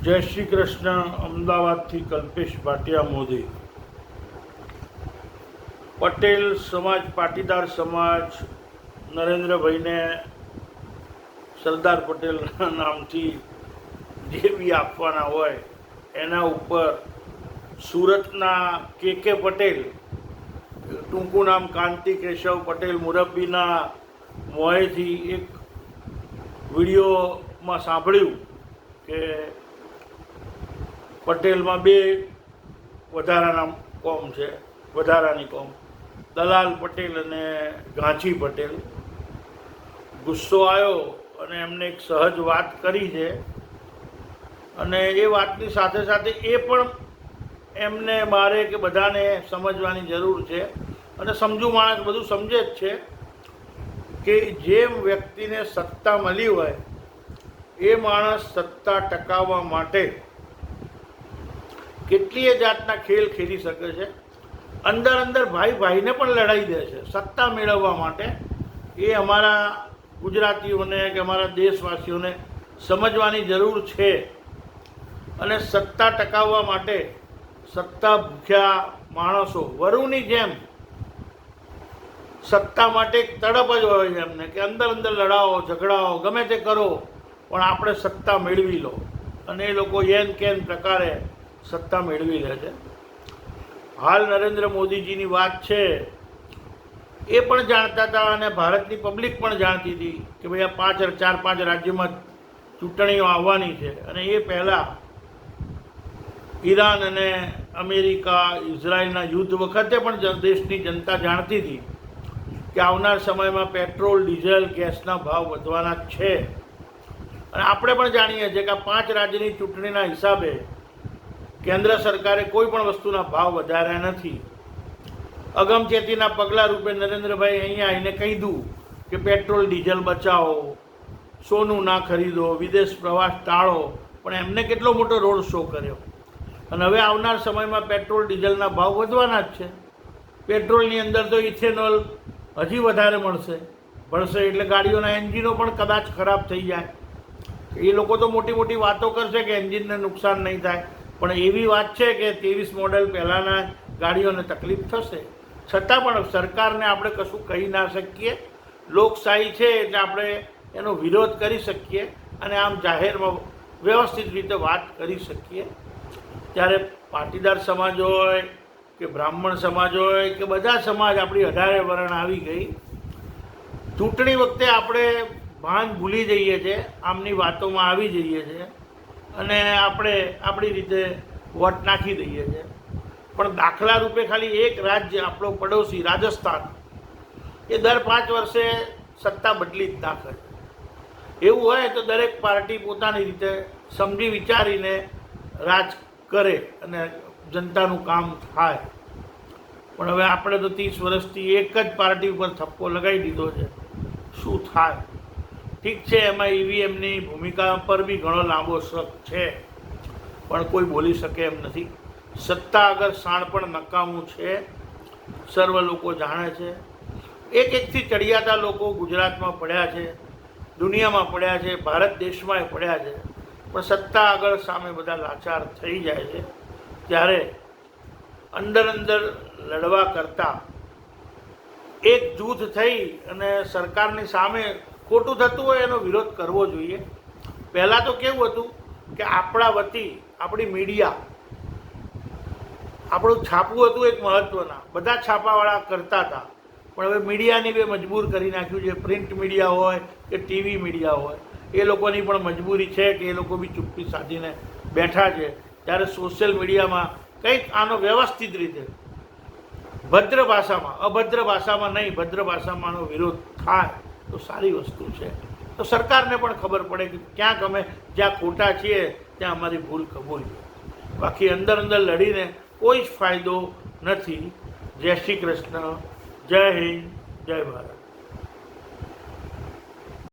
જય શ્રી કૃષ્ણ. અમદાવાદથી કલ્પેશ ભાટિયા મોદી. પટેલ સમાજ, પાટીદાર સમાજ નરેન્દ્રભાઈને સરદાર પટેલના નામથી જે બી આપવાના હોય એના ઉપર સુરતના કે પટેલ, ટૂંકું નામ કાંતિ કેશવ પટેલ મુરબ્બીના મોંએથી એક વિડીયોમાં સાંભળ્યું કે પટેલમાં બે વધારાની કોમ, દલાલ પટેલ અને ઘાંચી પટેલ. ગુસ્સો આવ્યો અને એમને એક સહજ વાત કરી છે અને એ વાતની સાથે સાથે એ પણ એમને મારે કે બધાને સમજવાની જરૂર છે અને સમજુ માણસ બધું સમજે જ છે કે જેમ વ્યક્તિને સત્તા મળી હોય એ માણસ સત્તા ટકાવવા માટે કેટલીય જાતના ખેલ ખેલી શકે છે. અંદર ભાઈ ભાઈને પણ લડાઈ દે છે સત્તા મેળવવા માટે. એ અમારા ગુજરાતીઓને કે અમારા દેશવાસીઓને સમજવાની જરૂર છે. અને સત્તા ટકાવવા માટે સત્તા ભૂખ્યા માણસો વરુની જેમ સત્તા માટે એક તડપ જ હોય છે એમને કે અંદર લડાવો, ઝઘડાઓ, ગમે તે કરો પણ આપણે સત્તા મેળવી લો. અને એ લોકો એન કેન પ્રકારે સત્તા મેળવી લે છે. હાલ નરેન્દ્ર મોદીજીની વાત છે એ પણ જાણતા હતા અને ભારતની પબ્લિક પણ જાણતી હતી કે ભાઈ આ 4-5 રાજ્યોમાં ચૂંટણીઓ આવવાની છે. અને એ પહેલાં ઈરાન અને અમેરિકા, ઇઝરાયલના યુદ્ધ વખતે પણ દેશની જનતા જાણતી હતી કે આવનાર સમયમાં પેટ્રોલ, ડીઝલ, ગેસના ભાવ વધવાના છે. અને આપણે પણ જાણીએ છીએ કે આ 5 રાજ્યની ચૂંટણીના હિસાબે કેન્દ્ર સરકારે કોઈ પણ વસ્તુના ભાવ વધાર્યા નથી. અગમચેતીના પગલાં રૂપે નરેન્દ્રભાઈ અહીંયા આવીને કીધું કે પેટ્રોલ ડીઝલ બચાવો, સોનું ના ખરીદો, વિદેશ પ્રવાસ ટાળો, પણ એમને કેટલો મોટો રોડ શો કર્યો. અને હવે આવનાર સમયમાં પેટ્રોલ ડીઝલના ભાવ વધવાના જ છે. પેટ્રોલની અંદર તો ઇથેનોલ હજી વધારે ભળશે એટલે ગાડીઓના એન્જિનો પણ કદાચ ખરાબ થઈ જાય. એ લોકો તો મોટી વાતો કરશે કે એન્જિનને નુકસાન નહીં થાય, પણ એવી વાત છે કે 23 મોડલ પહેલાંના ગાડીઓને તકલીફ થશે. છતાં પણ સરકારને આપણે કશું કહી ના શકીએ. લોકશાહી છે એટલે આપણે એનો વિરોધ કરી શકીએ અને આમ જાહેરમાં વ્યવસ્થિત રીતે વાત કરી શકીએ. ત્યારે પાટીદાર સમાજ હોય કે બ્રાહ્મણ સમાજ હોય કે બધા સમાજ, આપણી 18 વર્ણ આવી ગઈ. ચૂંટણી વખતે આપણે ભાન ભૂલી જઈએ છીએ, આમની વાતોમાં આવી જઈએ છીએ અને આપણે આપણી રીતે વોટ નાખી દઈએ છીએ. પણ દાખલા રૂપે ખાલી એક રાજ્ય, આપણો પડોશી રાજસ્થાન, એ દર 5 વર્ષે સત્તા બદલી જ નાખે. એવું હોય તો દરેક પાર્ટી પોતાની રીતે સમજી વિચારીને રાજ કરે અને જનતાનું કામ થાય. પણ હવે આપણે તો 30 વર્ષથી એક જ પાર્ટી ઉપર થપ્પો લગાવી દીધો છે. શું થાય? ઠીક છે, એમાં ઈવીએમની ભૂમિકા પર બી ઘણો લાંબો શક છે પણ કોઈ બોલી શકે એમ નથી. સત્તા આગળ શાણપણ નકામું છે, સર્વ લોકો જાણે છે. એકથી ચડિયાતા લોકો ગુજરાતમાં પડ્યા છે, દુનિયામાં પડ્યા છે, ભારત દેશમાંય પડ્યા છે. પણ સત્તા આગળ સામે બધા લાચાર થઈ જાય છે. ત્યારે અંદર લડવા કરતાં એક જૂથ થઈ અને સરકારની સામે ખોટું થતું હોય એનો વિરોધ કરવો જોઈએ. પહેલાં તો કેવું હતું કે આપણા વતી આપણી મીડિયા, આપણું છાપવું હતું એક મહત્ત્વના, બધા છાપાવાળા કરતા હતા. પણ હવે મીડિયાની બે મજબૂર કરી નાખ્યું છે. પ્રિન્ટ મીડિયા હોય કે ટીવી મીડિયા હોય, એ લોકોની પણ મજબૂરી છે કે એ લોકો બી ચૂપ્પી સાધીને બેઠા છે. ત્યારે સોશિયલ મીડિયામાં કંઈક આનો વ્યવસ્થિત રીતે ભદ્ર ભાષામાં, અભદ્ર ભાષામાં નહીં, ભદ્ર ભાષામાં આનો વિરોધ થાય તો સારી વસ્તુ છે. તો સરકારને પણ ખબર પડે કે ક્યાંક અમે જ્યાં ખોટા છીએ ત્યાં અમારી ભૂલ કબૂલ. બાકી અંદર લડીને કોઈ જ ફાયદો નથી. જય શ્રી કૃષ્ણ, જય હિન્દ, જય ભારત.